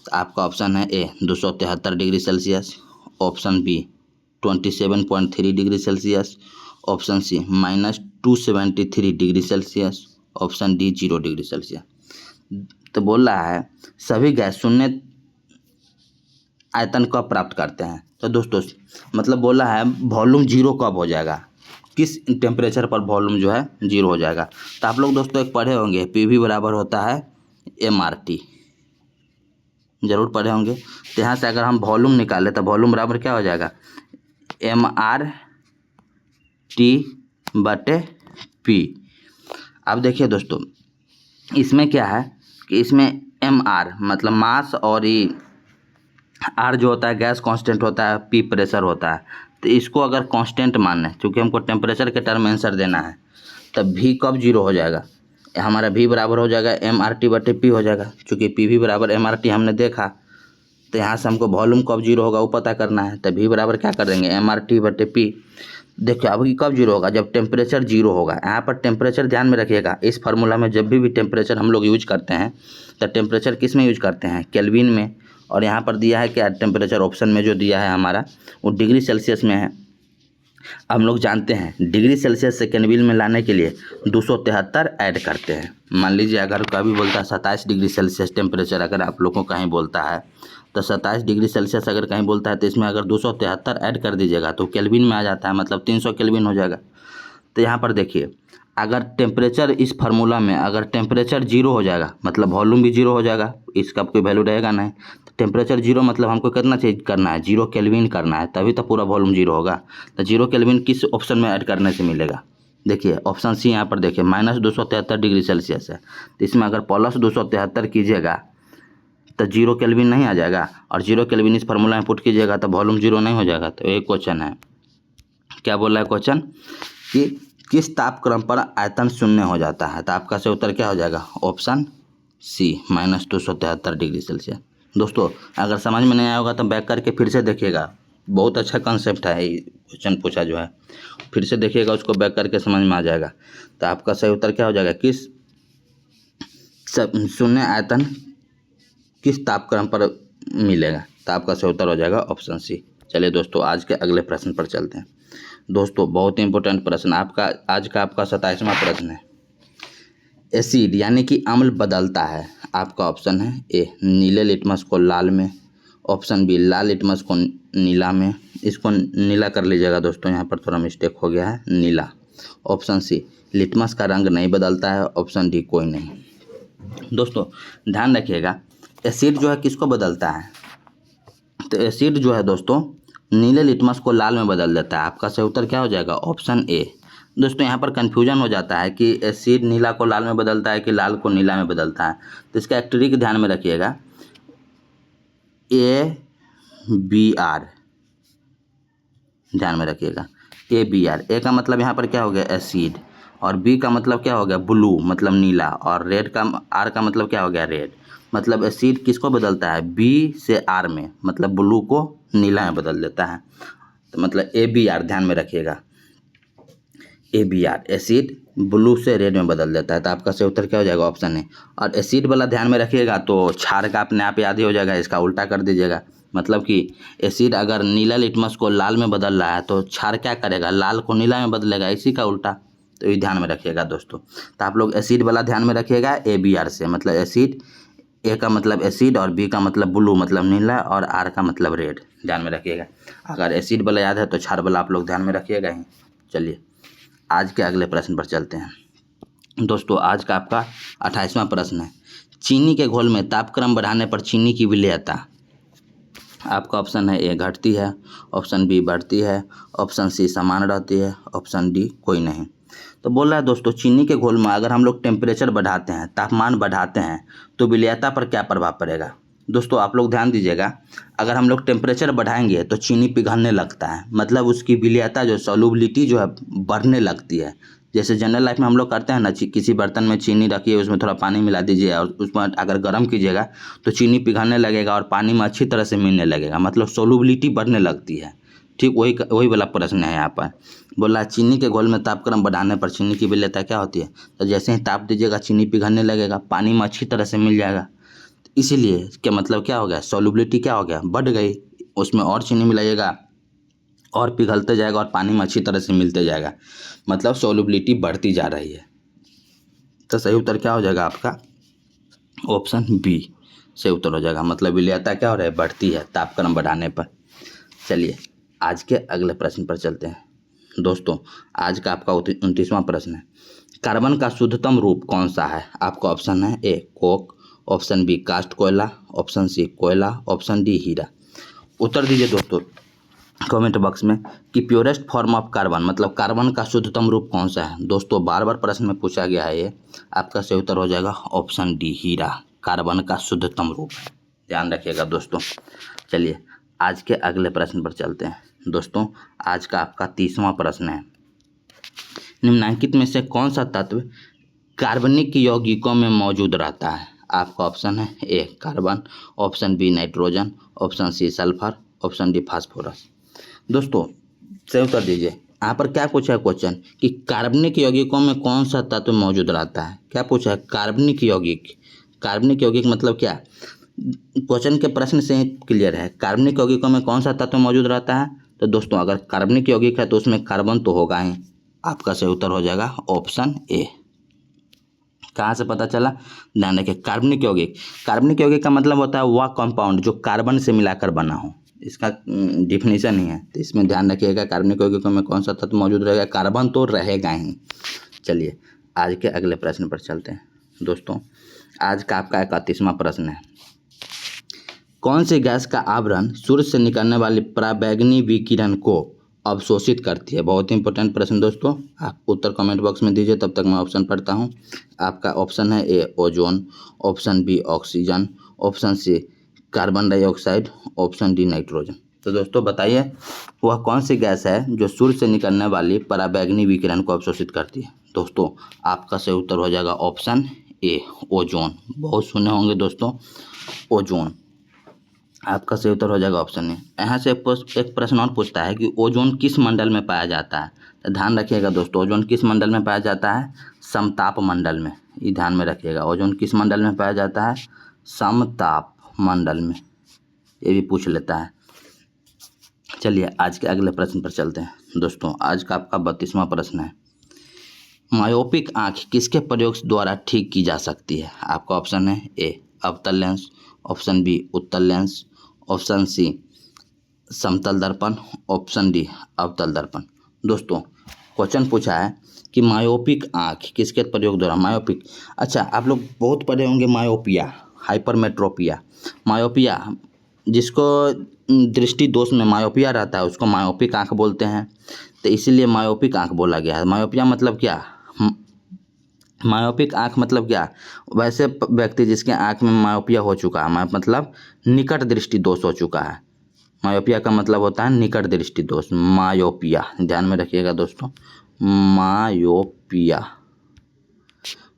तो आपका ऑप्शन है A 273 degree Celsius, option B 27.3 degree Celsius, option C -273 degree Celsius, option D 0 degree Celsius. तो बोल रहा है सभी गैस शून्य आयतन कब प्राप्त करते हैं। तो दोस्तों मतलब बोला है वॉल्यूम जीरो कब हो जाएगा, किस टेम्परेचर पर वॉल्यूम जो है जीरो हो जाएगा। तो आप लोग दोस्तों एक पढ़े होंगे पीवी बराबर होता है एमआरटी, जरूर पढ़े होंगे। तो यहाँ से अगर हम वॉल्यूम निकालें तो वॉल्यूम बराबर क्या हो जाएगा mRT/P। अब देखिए दोस्तों इसमें क्या है कि इसमें mR मतलब मास और ये आर जो होता है गैस कांस्टेंट होता है, पी प्रेशर होता है। तो इसको अगर कांस्टेंट मानना है, क्योंकि हमको टेम्परेचर के टर्म में आंसर देना है, तब भी कब जीरो हो जाएगा हमारा भी बराबर हो जाएगा mRT/P हो जाएगा। चूँकि पी भी बराबर mRT हमने देखा, तो यहाँ से हमको वॉल्यूम कब जीरो होगा वो पता करना है। तो भी बराबर क्या कर देंगे mRT/P। देखिए अब कब जीरो होगा जब टेम्परेचर जीरो होगा। यहाँ पर टेम्परेचर ध्यान में रखिएगा, इस फार्मूला में जब भी टेम्परेचर हम लोग यूज करते हैं तो टेम्परेचर किस में यूज करते हैं केल्विन में। और यहाँ पर दिया है क्या टेम्परेचर ऑप्शन में जो दिया है हमारा वो डिग्री सेल्सियस में है। हम लोग जानते हैं डिग्री सेल्सियस से केल्विन में लाने के लिए 273 ऐड करते हैं। मान लीजिए अगर कभी बोलता है 27 डिग्री सेल्सियस टेम्परेचर, अगर आप लोगों को कहीं बोलता है तो 27 डिग्री सेल्सियस अगर कहीं बोलता है तो इसमें अगर 273 ऐड कर दीजिएगा तो केल्विन में आ जाता है, मतलब 300 केल्विन हो जाएगा। तो यहाँ पर देखिए अगर टेम्परेचर इस फार्मूला में अगर टेम्परेचर जीरो हो जाएगा मतलब वॉल्यूम भी जीरो हो जाएगा, इसका कोई वैल्यू रहेगा नहीं। तो टेम्परेचर जीरो मतलब हमको कितना चेंज करना है 0 केल्विन करना है, तभी तो पूरा वॉल्यूम जीरो होगा। तो 0 केल्विन किस ऑप्शन में ऐड करने से मिलेगा, देखिए ऑप्शन सी यहाँ पर देखिए -273 डिग्री सेल्सियस है। तो इसमें अगर +273 कीजिएगा तो 0 केल्विन नहीं आ जाएगा, और 0 केल्विन इस फार्मूला में पुट कीजिएगा तो वॉल्यूम जीरो नहीं हो जाएगा। तो एक क्वेश्चन है, क्या बोल रहा है क्वेश्चन कि किस तापक्रम पर आयतन शून्य हो जाता है। तो आपका सही उत्तर क्या हो जाएगा ऑप्शन सी -273 डिग्री सेल्सियस। दोस्तों अगर समझ में नहीं आया होगा तो बैक करके फिर से देखिएगा, बहुत अच्छा कॉन्सेप्ट है ये क्वेश्चन पूछा जो है, फिर से देखिएगा उसको बैक करके समझ में आ जाएगा। तो आपका सही उत्तर क्या हो जाएगा किस शून्य आयतन किस तापक्रम पर मिलेगा। तो आपका सही उत्तर हो जाएगा ऑप्शन सी। चलिए दोस्तों आज के अगले प्रश्न पर चलते हैं दोस्तों, बहुत ही इंपॉर्टेंट प्रश्न आपका आज का आपका 27वां प्रश्न है, एसिड यानी कि अम्ल बदलता है। आपका ऑप्शन है ए नीले लिटमस को लाल में, ऑप्शन बी लाल लिटमस को नीला में, इसको नीला कर लीजिएगा दोस्तों, यहाँ पर थोड़ा मिस्टेक हो गया है नीला। ऑप्शन सी लिटमस का रंग नहीं बदलता है, ऑप्शन डी कोई नहीं। दोस्तों ध्यान रखिएगा एसिड जो है किसको बदलता है, तो एसिड जो है दोस्तों नीले लिटमस को लाल में बदल देता है। आपका सही उत्तर क्या हो जाएगा ऑप्शन ए। दोस्तों यहाँ पर कन्फ्यूजन हो जाता है कि एसिड नीला को लाल में बदलता है कि लाल को नीला में बदलता है। तो इसका एक ट्रिक ध्यान में रखिएगा, ABR ध्यान में रखिएगा, ABR। ए का मतलब यहाँ पर क्या हो गया एसिड, और बी का मतलब क्या हो गया ब्लू मतलब नीला, और रेड का आर का मतलब क्या हो गया रेड। मतलब एसिड किसको बदलता है, बी से आर में, मतलब ब्लू को नीला में बदल देता है। तो मतलब ABR ध्यान में रखिएगा, ABR एसिड ब्लू से रेड में बदल देता है। तो आपका सही उत्तर क्या हो जाएगा, ऑप्शन है। और एसिड वाला ध्यान में रखिएगा तो क्षार का अपने आप याद ही हो जाएगा, इसका उल्टा कर दीजिएगा। मतलब कि एसिड अगर नीला लिटमस को लाल में बदल रहा है तो क्षार क्या करेगा, लाल को नीला में बदलेगा, इसी का उल्टा। तो ये ध्यान में रखिएगा दोस्तों। तो आप लोग एसिड वाला ध्यान में रखिएगा ABR से, मतलब एसिड, ए का मतलब एसिड और बी का मतलब ब्लू मतलब नीला और आर का मतलब रेड, ध्यान में रखिएगा। अगर एसिड वाला याद है तो क्षार वाला आप लोग ध्यान में रखिएगा ही। चलिए आज के अगले प्रश्न पर चलते हैं दोस्तों। आज का आपका 28वां प्रश्न है, चीनी के घोल में तापक्रम बढ़ाने पर चीनी की विलेयता। आपका ऑप्शन है ए घटती है, ऑप्शन बी बढ़ती है, ऑप्शन सी समान रहती है, ऑप्शन डी कोई नहीं। तो बोल रहा है दोस्तों, चीनी के घोल में अगर हम लोग टेम्परेचर बढ़ाते हैं, तापमान बढ़ाते हैं, तो विलेयता पर क्या प्रभाव पड़ेगा। दोस्तों आप लोग ध्यान दीजिएगा, अगर हम लोग टेम्परेचर बढ़ाएंगे तो चीनी पिघलने लगता है, मतलब उसकी विलेयता जो सॉल्युबिलिटी जो है बढ़ने लगती है। जैसे जनरल लाइफ में हम लोग करते हैं ना, किसी बर्तन में चीनी रखिए, उसमें थोड़ा पानी मिला दीजिए और उसमें अगर गर्म कीजिएगा तो चीनी पिघलने लगेगा और पानी में अच्छी तरह से मिलने लगेगा, मतलब सॉल्युबिलिटी बढ़ने लगती है। ठीक वही वाला प्रश्न है यहाँ पर। बोला चीनी के घोल में तापक्रम बढ़ाने पर चीनी की विलेयता क्या होती है। तो जैसे ही ताप दीजिएगा चीनी पिघलने लगेगा, पानी में अच्छी तरह से मिल जाएगा। इसीलिए क्या मतलब क्या हो गया, सॉल्युबिलिटी क्या हो गया, बढ़ गई। उसमें और चीनी मिलाइएगा और पिघलते जाएगा और पानी में अच्छी तरह से मिलते जाएगा, मतलब सॉल्युबिलिटी बढ़ती जा रही है। तो सही उत्तर क्या हो जाएगा आपका, ऑप्शन बी सही उत्तर हो जाएगा। मतलब विलेयता क्या हो रहा है, बढ़ती है तापक्रम बढ़ाने पर। चलिए आज के अगले प्रश्न पर चलते हैं दोस्तों। आज का आपका 29वां प्रश्न है, कार्बन का शुद्धतम रूप कौन सा है। आपका ऑप्शन है ए कोक, ऑप्शन बी कास्ट कोयला, ऑप्शन सी कोयला, ऑप्शन डी हीरा। उत्तर दीजिए दोस्तों कमेंट बॉक्स में कि प्योरेस्ट फॉर्म ऑफ कार्बन, मतलब कार्बन का शुद्धतम रूप कौन सा है। दोस्तों बार बार प्रश्न में पूछा गया है ये, आपका सही उत्तर हो जाएगा ऑप्शन डी हीरा, कार्बन का शुद्धतम रूप है, ध्यान रखिएगा दोस्तों। चलिए आज के अगले प्रश्न पर चलते हैं दोस्तों। आज का आपका 30वां प्रश्न है, निम्नलिखित में से कौन सा तत्व कार्बनिक यौगिकों में मौजूद रहता है। आपका ऑप्शन है A carbon, option B nitrogen, option C sulphur, option D phosphorus. दोस्तों सही उत्तर दीजिए। यहाँ पर क्या पूछा है क्वेश्चन कि कार्बनिक यौगिकों में कौन सा तत्व मौजूद रहता है। क्या पूछा है, कार्बनिक यौगिक। कार्बनिक यौगिक मतलब क्या, क्वेश्चन के प्रश्न से क्लियर है, कार्बनिक यौगिकों में कौन सा तत्व मौजूद रहता है। तो दोस्तों अगर कार्बनिक यौगिक है तो उसमें कार्बन तो होगा ही, आपका सही उत्तर हो जाएगा ऑप्शन ए। कहाँ से पता चला, ध्यान रखिए, कार्बनिक यौगिक, कार्बनिक यौगिक का मतलब होता है वह कंपाउंड जो कार्बन से मिलाकर बना हो, इसका डिफिनीशन ही है। तो इसमें ध्यान रखिएगा कार्बनिक यौगिकों में कौन सा तत्व मौजूद रहेगा, कार्बन तो रहेगा ही। चलिए आज के अगले प्रश्न पर चलते हैं दोस्तों। आज का आपका 31वां प्रश्न है, कौन सी गैस का आवरण सूर्य से निकलने वाली पराबैंगनी विकिरण को अवशोषित करती है। बहुत ही इंपॉर्टेंट प्रश्न दोस्तों, आप उत्तर कमेंट बॉक्स में दीजिए, तब तक मैं ऑप्शन पढ़ता हूँ। आपका ऑप्शन है A ozone, option B oxygen, option C carbon dioxide, option D nitrogen. तो दोस्तों बताइए वह कौन सी गैस है जो सूर्य से निकलने वाली पराबैंगनी विकिरण को अवशोषित करती है। दोस्तों आपका सही उत्तर हो जाएगा ऑप्शन ए ओजोन। बहुत सुने होंगे दोस्तों ओजोन, आपका सही उत्तर हो जाएगा ऑप्शन ए। यहाँ से एक प्रश्न और पूछता है कि ओजोन किस मंडल में पाया जाता है। तो ध्यान रखिएगा दोस्तों, ओजोन किस मंडल में पाया जाता है, समताप मंडल में। ये ध्यान में रखिएगा, ओजोन किस मंडल में पाया जाता है, समताप मंडल में। ये भी पूछ लेता है। चलिए आज के अगले प्रश्न पर चलते हैं दोस्तों। आज का आपका 32वां प्रश्न है, मायोपिक आँख किसके प्रयोग द्वारा ठीक की जा सकती है। आपका ऑप्शन है ए अवतल लेंस, ऑप्शन बी उत्तल लेंस, ऑप्शन सी समतल दर्पण, ऑप्शन डी अवतल दर्पण। दोस्तों क्वेश्चन पूछा है कि मायोपिक आँख किसके प्रयोग द्वारा, मायोपिक, अच्छा आप लोग बहुत पढ़े होंगे मायोपिया, हाइपरमेट्रोपिया। मायोपिया जिसको दृष्टि दोष में मायोपिया रहता है उसको मायोपिक आँख बोलते हैं, तो इसीलिए मायोपिक आँख बोला गया है। मायोपिया मतलब क्या, मायोपिक आँख मतलब क्या, वैसे व्यक्ति जिसके आँख में मायोपिया हो चुका है, मतलब निकट दृष्टि दोष हो चुका है। मायोपिया का मतलब होता है निकट दृष्टि दोष, मायोपिया, ध्यान में रखिएगा दोस्तों, मायोपिया।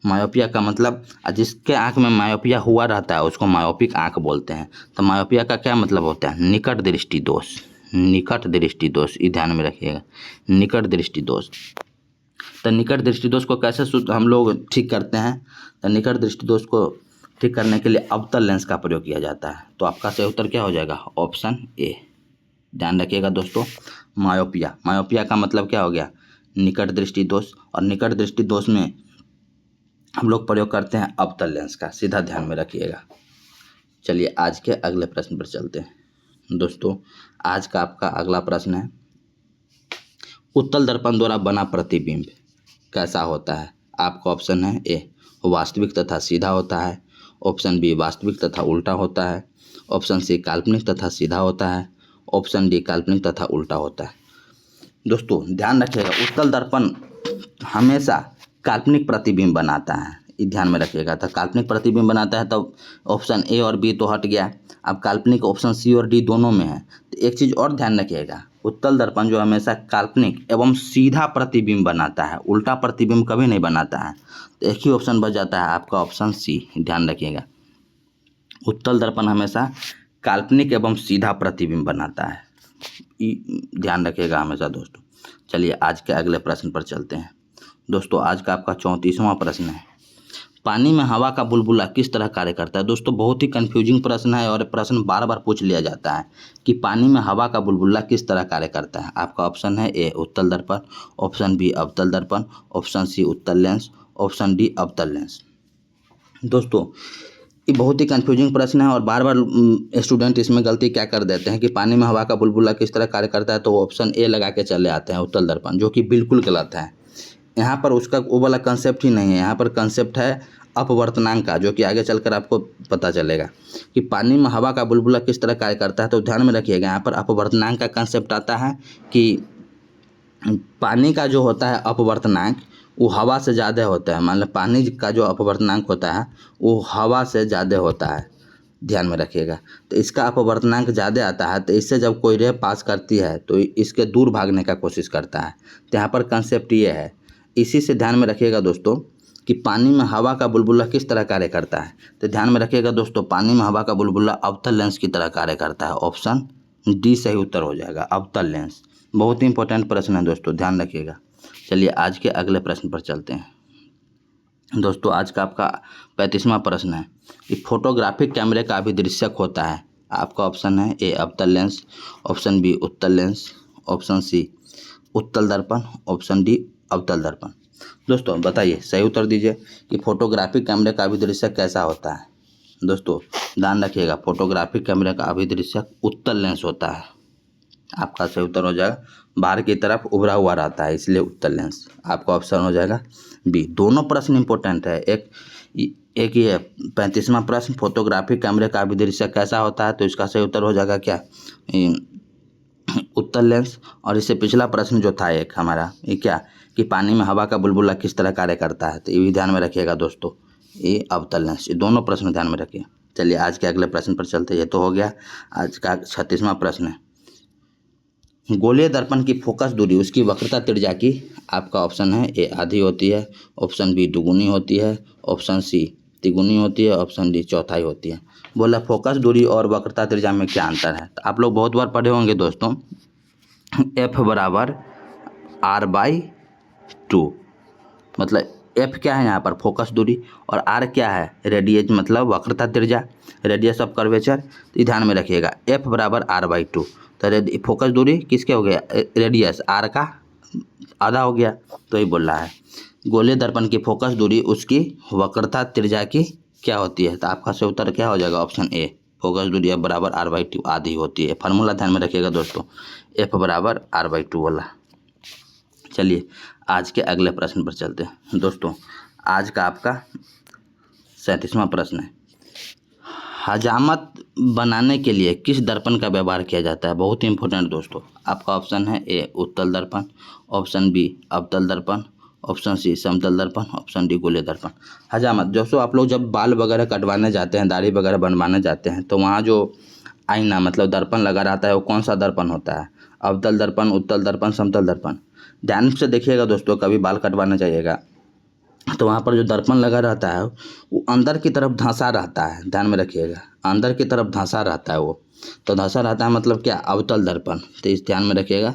मायोपिया का मतलब जिसके आँख में मायोपिया हुआ रहता है उसको मायोपिक आँख बोलते हैं। तो मायोपिया का क्या मतलब होता है? निकट दृष्टि दोष। निकट दृष्टि दोष, ये ध्यान में रखिएगा, निकट दृष्टि दोष। तो निकट दृष्टि दोष को कैसे हम लोग ठीक करते हैं? तो निकट दृष्टि दोष को ठीक करने के लिए अवतल लेंस का प्रयोग किया जाता है। तो आपका सही उत्तर क्या हो जाएगा? Option A. ध्यान रखिएगा दोस्तों, मायोपिया। मायोपिया का मतलब क्या हो गया? निकट दृष्टि दोष। और निकट दृष्टि दोष में हम लोग प्रयोग करते हैं अवतल लेंस का, सीधा ध्यान में रखिएगा। चलिए आज के अगले प्रश्न पर चलते हैं। दोस्तों आज का आपका अगला प्रश्न है, उत्तल दर्पण द्वारा बना प्रतिबिंब कैसा होता है? आपका ऑप्शन है ए वास्तविक तथा सीधा होता है, ऑप्शन बी वास्तविक तथा उल्टा होता है, ऑप्शन सी काल्पनिक तथा सीधा होता है, ऑप्शन डी काल्पनिक तथा उल्टा होता है। दोस्तों ध्यान रखिएगा, उत्तल दर्पण हमेशा काल्पनिक प्रतिबिंब बनाता है, ये ध्यान में रखिएगा। तो काल्पनिक प्रतिबिंब बनाता है तो ऑप्शन ए और बी तो हट गया, अब काल्पनिक ऑप्शन सी और डी दोनों में है। तो एक चीज़ और ध्यान रखिएगा, उत्तल दर्पण जो हमेशा काल्पनिक एवं सीधा प्रतिबिंब बनाता है, उल्टा प्रतिबिंब कभी नहीं बनाता है। तो एक ही ऑप्शन बच जाता है आपका ऑप्शन सी। ध्यान रखिएगा, उत्तल दर्पण हमेशा काल्पनिक एवं सीधा प्रतिबिंब बनाता है, ध्यान रखिएगा हमेशा दोस्तों। चलिए आज के अगले प्रश्न पर चलते हैं। दोस्तों आज का आपका 34वां प्रश्न है, पानी में हवा का बुलबुला किस तरह कार्य करता है? दोस्तों बहुत ही कंफ्यूजिंग प्रश्न है और प्रश्न बार बार पूछ लिया जाता है कि पानी में हवा का बुलबुला किस तरह कार्य करता है। आपका ऑप्शन है ए उत्तल दर्पण, ऑप्शन बी अवतल दर्पण, ऑप्शन सी उत्तल लेंस, ऑप्शन डी अवतल लेंस। दोस्तों ये बहुत ही कंफ्यूजिंग प्रश्न है और बार बार स्टूडेंट इसमें गलती क्या कर देते हैं कि पानी में हवा का बुलबुला किस तरह कार्य करता है तो ऑप्शन ए लगा के चले आते हैं उत्तल दर्पण, जो कि बिल्कुल गलत है। यहाँ पर उसका वो वाला कंसेप्ट ही नहीं है, यहाँ पर कंसेप्ट है अपवर्तनांक का, जो कि आगे चलकर आपको पता चलेगा कि पानी में हवा का बुलबुला किस तरह कार्य करता है। तो ध्यान में रखिएगा, यहाँ पर अपवर्तनांक का कंसेप्ट आता है कि पानी का जो होता है अपवर्तनांक वो हवा से ज़्यादा होता है। मान लो पानी का जो अपवर्तनांक होता है वो हवा से ज़्यादा होता है, ध्यान में रखिएगा। तो इसका अपवर्तनांक ज़्यादा आता है, तो इससे जब कोई रे पास करती है तो इसके दूर भागने का कोशिश करता है। तो यहाँ पर कंसेप्ट ये है, इसी से ध्यान में रखिएगा दोस्तों कि पानी में हवा का बुलबुला किस तरह कार्य करता है। तो ध्यान में रखिएगा दोस्तों, पानी में हवा का बुलबुला अवतल लेंस की तरह कार्य करता है। ऑप्शन डी सही उत्तर हो जाएगा, अवतल लेंस। बहुत ही इंपॉर्टेंट प्रश्न है दोस्तों, ध्यान रखिएगा। चलिए आज के अगले प्रश्न पर चलते हैं। दोस्तों आज का आपका 35वां प्रश्न है कि फोटोग्राफिक कैमरे का अभिदृश्यक होता है। आपका ऑप्शन है ए अवतल लेंस, ऑप्शन बी उत्तल लेंस, ऑप्शन सी उत्तल दर्पण, ऑप्शन डी अवतल दर्पण। दोस्तों बताइए, सही उत्तर दीजिए कि फोटोग्राफिक कैमरे का अभिदृश्यक कैसा होता है। दोस्तों ध्यान रखिएगा, फोटोग्राफिक कैमरे का अभिदृश्यक उत्तल लेंस होता है। आपका सही उत्तर हो जाएगा, बाहर की तरफ उभरा हुआ रहता है इसलिए उत्तल लेंस। आपका ऑप्शन हो जाएगा बी। दोनों प्रश्न इंपॉर्टेंट है, एक ही है 35वां प्रश्न, फोटोग्राफिक कैमरे का अभिदृश्यक कैसा होता है, तो इसका सही उत्तर हो जाएगा क्या, उत्तल लेंस। और इससे पिछला प्रश्न जो था एक हमारा, ये क्या कि पानी में हवा का बुलबुला किस तरह कार्य करता है, तो ये भी ध्यान में रखिएगा दोस्तों, ये अवतल लेंस। ये दोनों प्रश्न ध्यान में रखिए। चलिए आज के अगले प्रश्न पर चलते हैं। ये तो हो गया आज का 36वां प्रश्न है, गोलीय दर्पण की फोकस दूरी उसकी वक्रता त्रिज्या की। आपका ऑप्शन है ए आधी होती है, ऑप्शन बी दुगुनी होती है, ऑप्शन सी तिगुनी होती है, ऑप्शन डी चौथाई होती है। बोला फोकस दूरी और वक्रता त्रिज्या में क्या अंतर है। तो आप लोग बहुत बार पढ़े होंगे दोस्तों, एफ बराबर r/2, मतलब एफ क्या है यहाँ पर फोकस दूरी और आर क्या है रेडियस, मतलब वक्रता त्रिज्या, रेडियस ऑफ कर्वेचर। तो ध्यान में रखिएगा, एफ बराबर r/2। तो फोकस दूरी किसके हो गया, रेडियस आर का आधा हो गया। तो ये बोल रहा है गोलीय दर्पण की फोकस दूरी उसकी वक्रता त्रिज्या की क्या होती है। तो आपका सही उत्तर क्या हो जाएगा, ऑप्शन ए फोकस दूरी एफ बराबर r/2 आधी होती है। फार्मूला ध्यान में रखिएगा दोस्तों, एफ बराबर r/2 वाला। चलिए आज के अगले प्रश्न पर चलते हैं। दोस्तों आज का आपका 37वां प्रश्न है, हजामत बनाने के लिए किस दर्पण का व्यवहार किया जाता है। बहुत ही इंपॉर्टेंट दोस्तों। आपका ऑप्शन है ए उत्तल दर्पण, ऑप्शन बी अवतल दर्पण, ऑप्शन सी समतल दर्पण, ऑप्शन डी गोलीय दर्पण। हजामत दोस्तों, आप लोग जब बाल वगैरह कटवाने जाते हैं, दाढ़ी वगैरह बनवाने जाते हैं, तो वहाँ जो आईना मतलब दर्पण लगा रहता है वो कौन सा दर्पण होता है, अवतल दर्पण, उत्तल दर्पण, समतल दर्पण। ध्यान से देखिएगा दोस्तों, कभी बाल कटवाना चाहिएगा तो वहाँ पर जो दर्पण लगा रहता है वो अंदर की तरफ धंसा रहता है, ध्यान में रखिएगा, अंदर की तरफ धंसा रहता है वो। तो धंसा रहता है मतलब क्या, अवतल दर्पण। तो इस ध्यान में रखिएगा,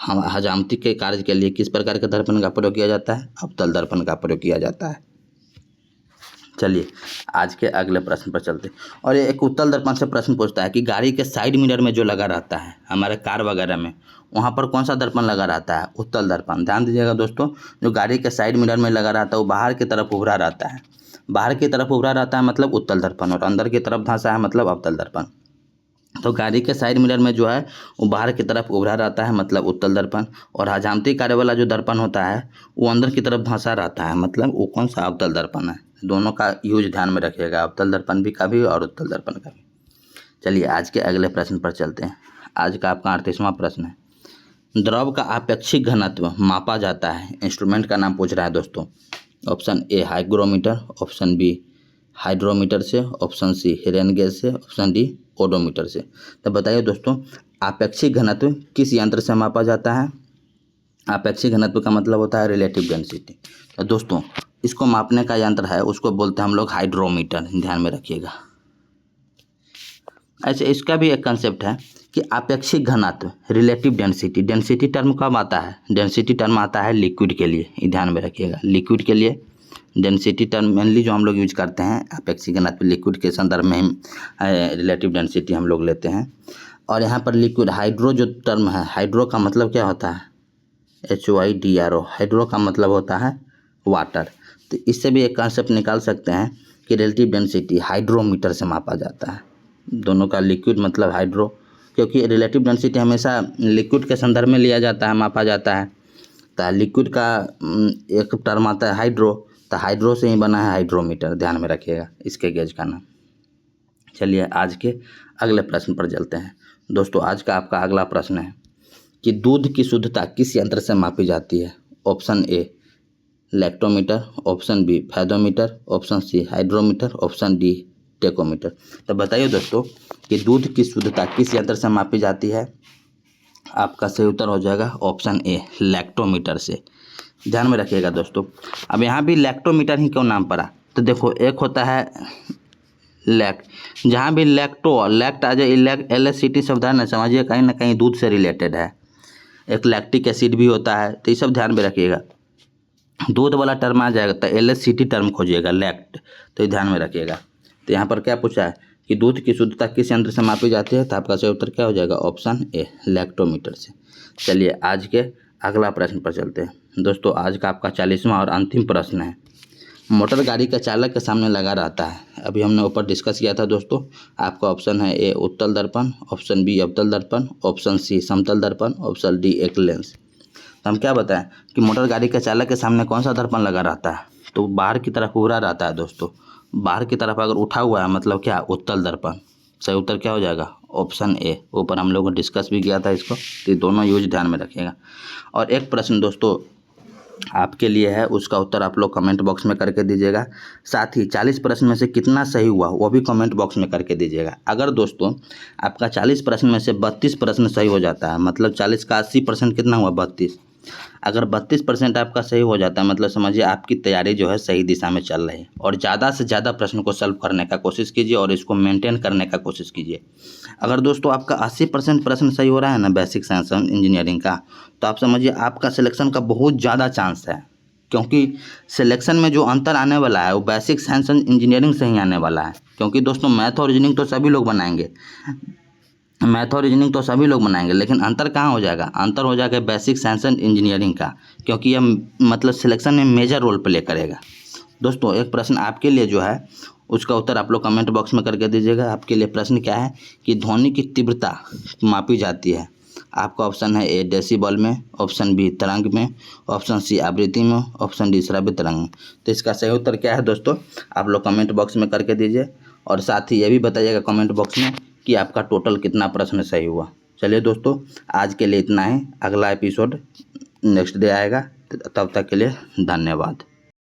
हम हजामती के कार्य के लिए किस प्रकार के दर्पण का प्रयोग किया जाता है, अवतल दर्पण का प्रयोग किया जाता है। चलिए आज के अगले प्रश्न पर चलते हैं। और ये एक उत्तल दर्पण से प्रश्न पूछता है कि गाड़ी के साइड मिरर में जो लगा रहता है हमारे कार वगैरह में, वहाँ पर कौन सा दर्पण लगा रहता है, उत्तल दर्पण। ध्यान दीजिएगा दोस्तों, जो गाड़ी के साइड मिरर में लगा रहता है वो बाहर की तरफ उभरा रहता है, बाहर की तरफ उभरा रहता है मतलब उत्तल दर्पण, और अंदर की तरफ धंसा है मतलब अवतल दर्पण। तो गाड़ी के साइड मिरर में जो है वो बाहर की तरफ उभरा रहता है मतलब उत्तल दर्पण, और हजामती कार्य वाला जो दर्पण होता है वो अंदर की तरफ धंसा रहता है मतलब वो कौन सा, अवतल दर्पण है। दोनों का यूज ध्यान में रखिएगा, अवतल दर्पण भी का भी और उत्तल दर्पण का भी। चलिए आज के अगले प्रश्न पर चलते हैं। आज का आपका 38वां प्रश्न है, द्रव का आपेक्षिक घनत्व मापा जाता है, इंस्ट्रूमेंट का नाम पूछ रहा है दोस्तों। Option A hygrometer, option B hydrometer से, ऑप्शन सी हेरेन गेज से, ऑप्शन डी ओडोमीटर से। तो बताइए दोस्तों, आपेक्षिक घनत्व किस यंत्र से मापा जाता है। आपेक्षिक घनत्व का मतलब होता है रिलेटिव डेंसिटी। तो दोस्तों इसको मापने का यंत्र है उसको बोलते हैं हम लोग हाइड्रोमीटर, ध्यान में रखिएगा। ऐसे इसका भी एक कंसेप्ट है कि आपेक्षिक घनत्व रिलेटिव डेंसिटी, डेंसिटी टर्म कब आता है, डेंसिटी टर्म आता है लिक्विड के लिए, ये ध्यान में रखिएगा। लिक्विड के लिए डेंसिटी टर्म मेनली जो हम लोग यूज करते हैं, आपेक्षिक घनत्व लिक्विड के संदर्भ में हम रिलेटिव डेंसिटी हम लोग लेते हैं। और यहाँ पर लिक्विड हाइड्रो जो टर्म है, हाइड्रो का मतलब क्या होता है, HYDRO, हाइड्रो का मतलब होता है वाटर। तो इससे भी एक कंसेप्ट निकाल सकते हैं कि रिलेटिव डेंसिटी हाइड्रोमीटर से मापा जाता है। दोनों का लिक्विड मतलब हाइड्रो, क्योंकि रिलेटिव डेंसिटी हमेशा लिक्विड के संदर्भ में लिया जाता है, मापा जाता है। तो लिक्विड का एक टर्म आता है हाइड्रो, तो हाइड्रो से ही बना है हाइड्रोमीटर, ध्यान में रखिएगा इसके गेज का नाम। चलिए आज के अगले प्रश्न पर चलते हैं दोस्तों। आज का आपका अगला प्रश्न है कि दूध की शुद्धता किस यंत्र से मापी जाती है। Option A lactometer, option B fathometer, option C hydrometer, option D tachometer. तो बताइए दोस्तों कि दूध की शुद्धता किस यंत्र से मापी जाती है। आपका सही उत्तर हो जाएगा ऑप्शन ए लैक्टोमीटर से, ध्यान में रखिएगा दोस्तों। अब यहाँ भी लैक्टोमीटर ही क्यों नाम पड़ा, तो देखो एक होता है लैक्ट, जहाँ भी लैक्ट आ जाए, LACT शब्द है ना, समझिए कहीं ना कहीं दूध से रिलेटेड है। एक लैक्टिक एसिड भी होता है, तो ये सब ध्यान में रखिएगा। दूध वाला टर्म आ जाएगा तो LACT टर्म खोजिएगा, लैक्ट, तो ये ध्यान में रखिएगा। तो यहाँ पर क्या पूछा है कि दूध की शुद्धता किस यंत्र से मापी जाती है, तो आपका सही उत्तर क्या हो जाएगा ऑप्शन ए लैक्टोमीटर से। चलिए आज के अगला प्रश्न पर चलते हैं दोस्तों। आज का आपका 40वां और अंतिम प्रश्न है, मोटर गाड़ी का चालक के सामने लगा रहता है, अभी हमने ऊपर डिस्कस किया था दोस्तों। आपका ऑप्शन है ए उत्तल दर्पण, ऑप्शन बी अवतल दर्पण, ऑप्शन सी समतल दर्पण, ऑप्शन डी एक लेंस। तो हम क्या बताएं कि मोटर गाड़ी के चालक के सामने कौन सा दर्पण लगा रहता है, तो बाहर की तरफ उभरा रहता है दोस्तों। बाहर की तरफ अगर उठा हुआ है मतलब क्या, उत्तल दर्पण। सही उत्तर क्या हो जाएगा ऑप्शन ए, ऊपर हम लोगों ने डिस्कस भी किया था इसको। तो दोनों यूज ध्यान में रखिएगा। और एक प्रश्न दोस्तों आपके लिए है, उसका उत्तर आप लोग कमेंट बॉक्स में करके दीजिएगा। साथ ही 40 प्रश्न में से कितना सही हुआ वो भी कमेंट बॉक्स में करके दीजिएगा। अगर दोस्तों आपका 40 प्रश्न में से 32 प्रश्न सही हो जाता है, मतलब 40 का 80% कितना हुआ 32। अगर 32% आपका सही हो जाता है मतलब समझिए आपकी तैयारी जो है सही दिशा में चल रही है। और ज़्यादा से ज़्यादा प्रश्न को सॉल्व करने का कोशिश कीजिए और इसको मेंटेन करने का कोशिश कीजिए। अगर दोस्तों आपका 80% प्रश्न सही हो रहा है ना बेसिक साइंस इंजीनियरिंग का, तो आप समझिए आपका सिलेक्शन का बहुत ज़्यादा चांस है, क्योंकि सिलेक्शन में जो अंतर आने वाला है वो बेसिक साइंस इंजीनियरिंग से ही आने वाला है। क्योंकि दोस्तों मैथ और रीजनिंग तो सभी लोग बनाएंगे, लेकिन अंतर कहाँ हो जाएगा, अंतर हो जाएगा बेसिक साइंस एंड इंजीनियरिंग का, क्योंकि यह मतलब सिलेक्शन में मेजर रोल प्ले करेगा। दोस्तों एक प्रश्न आपके लिए जो है उसका उत्तर आप लोग कमेंट बॉक्स में करके दीजिएगा। आपके लिए प्रश्न क्या है कि ध्वनि की तीव्रता मापी जाती है। आपका ऑप्शन है ए डेसिबल में, ऑप्शन बी तरंग में, ऑप्शन सी आवृत्ति में, ऑप्शन डी श्रव्य तरंग में। तो इसका सही उत्तर क्या है दोस्तों, आप लोग कमेंट बॉक्स में करके दीजिए। और साथ ही ये भी बताइएगा कमेंट बॉक्स में कि आपका टोटल कितना प्रश्न सही हुआ। चलिए दोस्तों आज के लिए इतना ही, अगला एपिसोड नेक्स्ट डे आएगा, तब तक के लिए धन्यवाद।